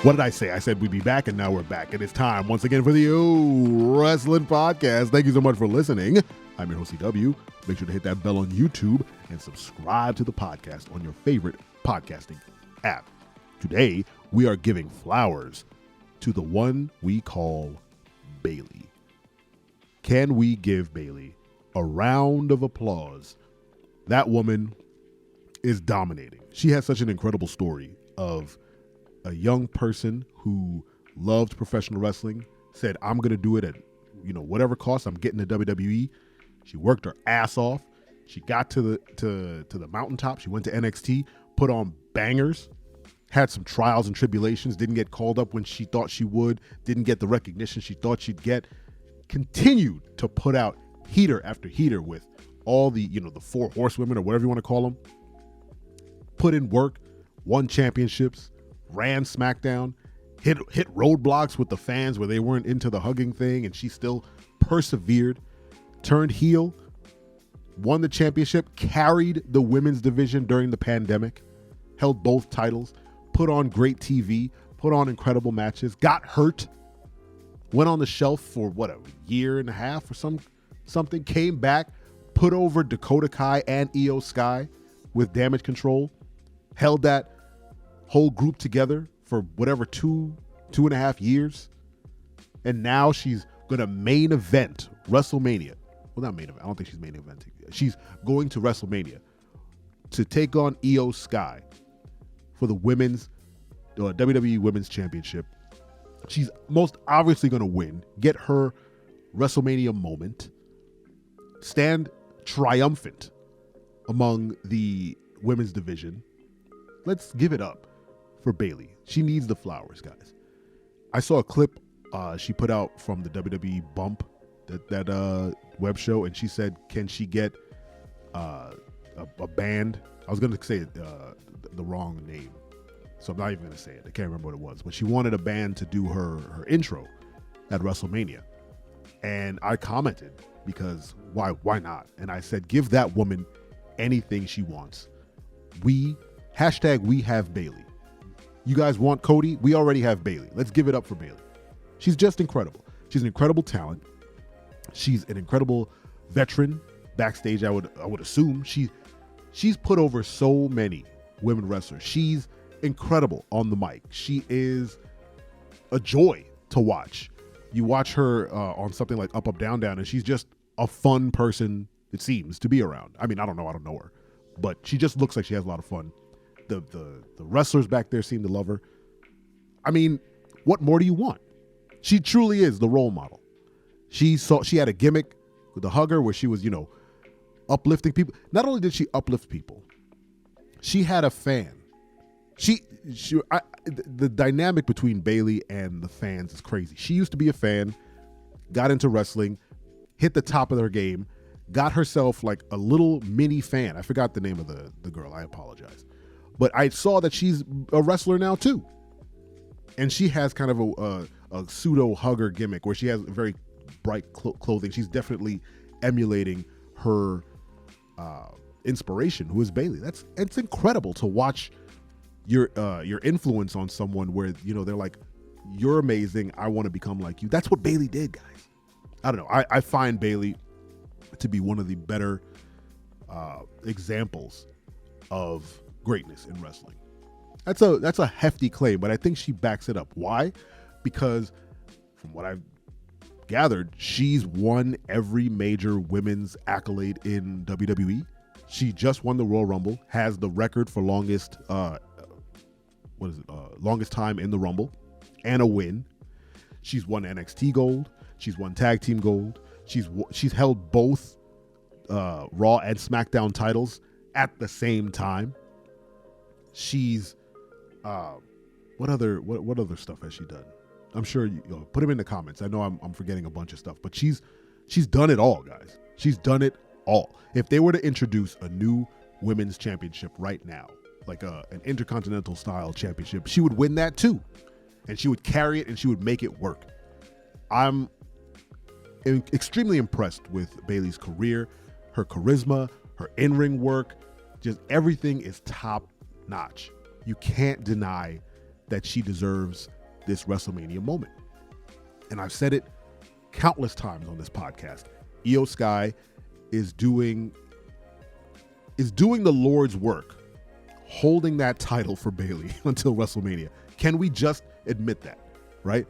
What did I say? I said we'd be back, and now we're back. And it's time once again for the Wrestling Podcast. Thank you so much for listening. I'm your host, CW. Make sure to hit that bell on YouTube and subscribe to the podcast on your favorite podcasting app. Today, we are giving flowers to the one we call Bayley. Can we give Bayley a round of applause? That woman is dominating. She has such an incredible story of a young person who loved professional wrestling, said, I'm going to do it at, whatever cost. I'm getting to WWE. She worked her ass off. She got to the mountaintop. She went to NXT, put on bangers, had some trials and tribulations, didn't get called up when she thought she would, didn't get the recognition she thought she'd get, continued to put out heater after heater with all the, the four horsewomen or whatever you want to call them, put in work, won championships, ran SmackDown, hit roadblocks with the fans where they weren't into the hugging thing, and she still persevered, turned heel, won the championship, carried the women's division during the pandemic, held both titles, put on great TV, put on incredible matches, got hurt, went on the shelf for a year and a half or something, came back, put over Dakota Kai and Io Sky with Damage Control, held that whole group together for two and a half years. And now she's going to main event WrestleMania. Well, not main event. I don't think she's main eventing. She's going to WrestleMania to take on Io Sky for the WWE Women's Championship. She's most obviously going to win, get her WrestleMania moment, stand triumphant among the women's division. Let's give it up for Bayley. She needs the flowers, guys. I saw a clip she put out from the WWE Bump, that web show, and she said, can she get a band? I was going to say the wrong name, so I'm not even going to say it. I can't remember what it was, but she wanted a band to do her intro at WrestleMania. And I commented, because why not? And I said, give that woman anything she wants. We have Bayley. You guys want Cody? We already have Bayley. Let's give it up for Bayley. She's just incredible. She's an incredible talent. She's an incredible veteran backstage. I would assume she's put over so many women wrestlers. She's incredible on the mic. She is a joy to watch. You watch her on something like Up, Up, Down, Down, and she's just a fun person, it seems, to be around. I mean, I don't know her, but she just looks like she has a lot of fun. The wrestlers back there seem to love her. I mean, what more do you want? She truly is the role model. She had a gimmick with the hugger where she was, uplifting people. Not only did she uplift people, she had a fan. The dynamic between Bayley and the fans is crazy. She used to be a fan, got into wrestling, hit the top of her game, got herself like a little mini fan. I forgot the name of the girl. I apologize. But I saw that she's a wrestler now too. And she has kind of a pseudo hugger gimmick where she has very bright clothing. She's definitely emulating her inspiration, who is Bayley. It's incredible to watch your influence on someone where, they're like, you're amazing, I want to become like you. That's what Bayley did, guys. I don't know. I find Bayley to be one of the better examples of greatness in wrestling. That's a hefty claim, but I think she backs it up. Why? Because from what I've gathered, she's won every major women's accolade in WWE. She just won the Royal Rumble, has the record for longest time in the Rumble, and a win. She's won NXT gold. She's won tag team gold. She's held both Raw and SmackDown titles at the same time. She's what other stuff has she done? I'm sure you put them in the comments. I know I'm forgetting a bunch of stuff, but she's done it all, guys. She's done it all. If they were to introduce a new women's championship right now, like an intercontinental style championship, she would win that too, and she would carry it and she would make it work. I'm extremely impressed with Bayley's career, her charisma, her in-ring work. Just everything is top notch. You can't deny that she deserves this WrestleMania moment. And I've said it countless times on this podcast. Io Sky is doing the Lord's work, holding that title for Bayley until WrestleMania. Can we just admit that, right?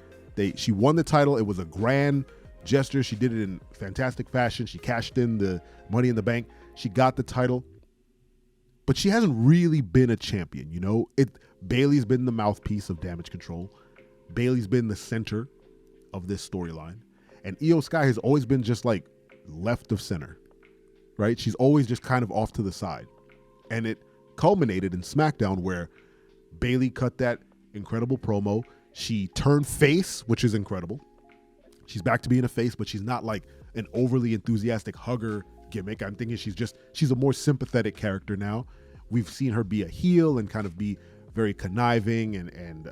She won the title. It was a grand gesture. She did it in fantastic fashion. She cashed in the Money in the Bank. She got the title, but she hasn't really been a champion. You know, Bayley's been the mouthpiece of Damage Control. Bayley's been the center of this storyline, and Io Sky has always been just like left of center, right? She's always just kind of off to the side, and it culminated in SmackDown where Bayley cut that incredible promo. She turned face, which is incredible. She's back to being a face, but she's not like an overly enthusiastic hugger gimmick. I'm thinking she's a more sympathetic character now. We've seen her be a heel and kind of be very conniving and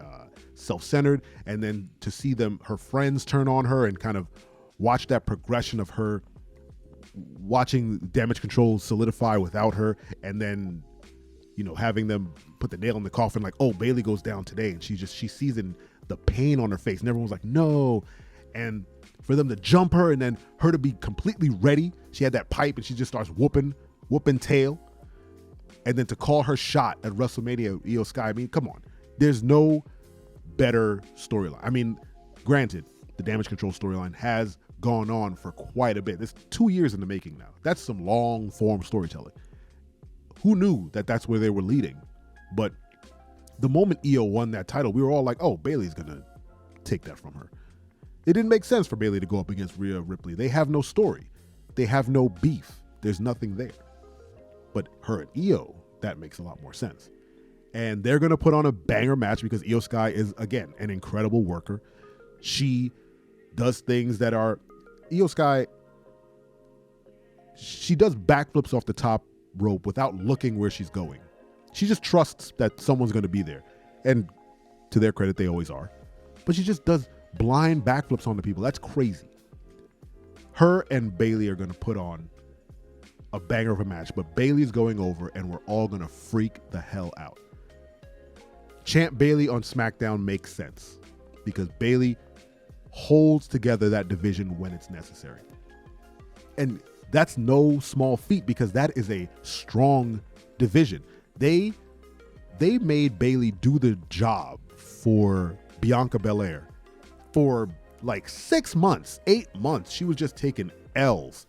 self-centered, and then to see her friends turn on her and kind of watch that progression of her watching Damage Control solidify without her, and then, you know, having them put the nail in the coffin, like, oh, Bayley goes down today, and she sees the pain on her face, and everyone's like, no. And for them to jump her and then her to be completely ready, she had that pipe and she just starts whooping tail, and then to call her shot at WrestleMania, Io Sky, I mean, come on. There's no better storyline. I mean, granted, the Damage Control storyline has gone on for quite a bit. It's 2 years in the making now. That's some long form storytelling. Who knew that that's where they were leading? But the moment Io won that title, we were all like, oh, Bayley's going to take that from her. It didn't make sense for Bayley to go up against Rhea Ripley. They have no story. They have no beef. There's nothing there. But her and Io, that makes a lot more sense. And they're going to put on a banger match because Io Sky is, again, an incredible worker. She does things that are... Io Sky, she does backflips off the top rope without looking where she's going. She just trusts that someone's going to be there. And to their credit, they always are. But she just does blind backflips on the people. That's crazy. Her and Bayley are going to put on a banger of a match, but Bayley's going over and we're all going to freak the hell out. Champ Bayley on SmackDown makes sense because Bayley holds together that division when it's necessary. And that's no small feat because that is a strong division. They made Bayley do the job for Bianca Belair for like 6 months, 8 months. She was just taking L's.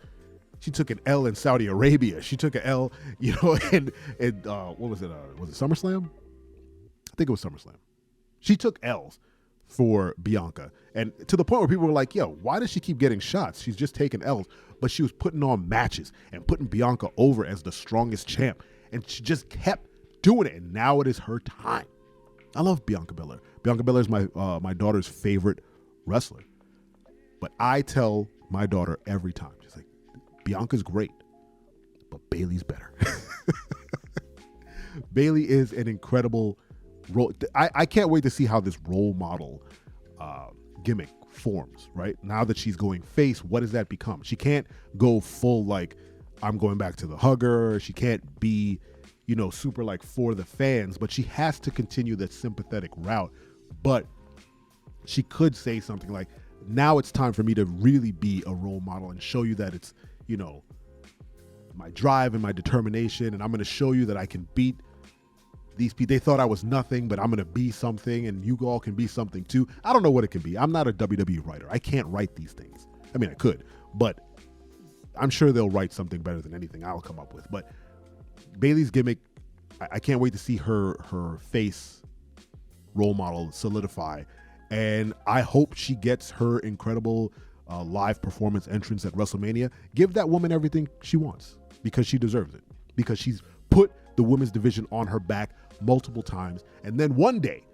She took an L in Saudi Arabia. She took an L, you know, and what was it? Was it SummerSlam? I think it was SummerSlam. She took L's for Bianca, and to the point where people were like, yo, why does she keep getting shots? She's just taking L's. But she was putting on matches and putting Bianca over as the strongest champ, and she just kept doing it, and now it is her time. I love Bianca Belair. Bianca Belair is my daughter's favorite wrestler. But I tell my daughter every time, she's like, Bianca's great, but Bayley's better. Bayley is an incredible role. I can't wait to see how this role model gimmick forms, right? Now that she's going face, what does that become? She can't go full like, I'm going back to the hugger. She can't be, you know, super like for the fans, but she has to continue that sympathetic route. But she could say something like, now it's time for me to really be a role model and show you that it's, you know, my drive and my determination, and I'm going to show you that I can beat these people. They thought I was nothing, but I'm going to be something, and you all can be something too. I don't know what it can be. I'm not a WWE writer. I can't write these things. I mean, I could, but I'm sure they'll write something better than anything I'll come up with. But Bayley's gimmick, I can't wait to see her face role model solidify, and I hope she gets her incredible live performance entrance at WrestleMania. Give that woman everything she wants because she deserves it, because she's put the women's division on her back multiple times, and then one day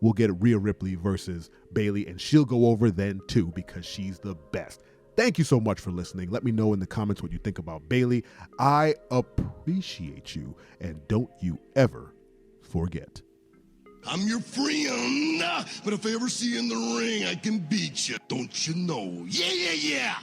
we'll get Rhea Ripley versus Bayley, and she'll go over then too because she's the best. Thank you so much for listening. Let me know in the comments what you think about Bayley. I appreciate you, and don't you ever forget. I'm your friend, but if I ever see you in the ring, I can beat you. Don't you know? Yeah, yeah, yeah.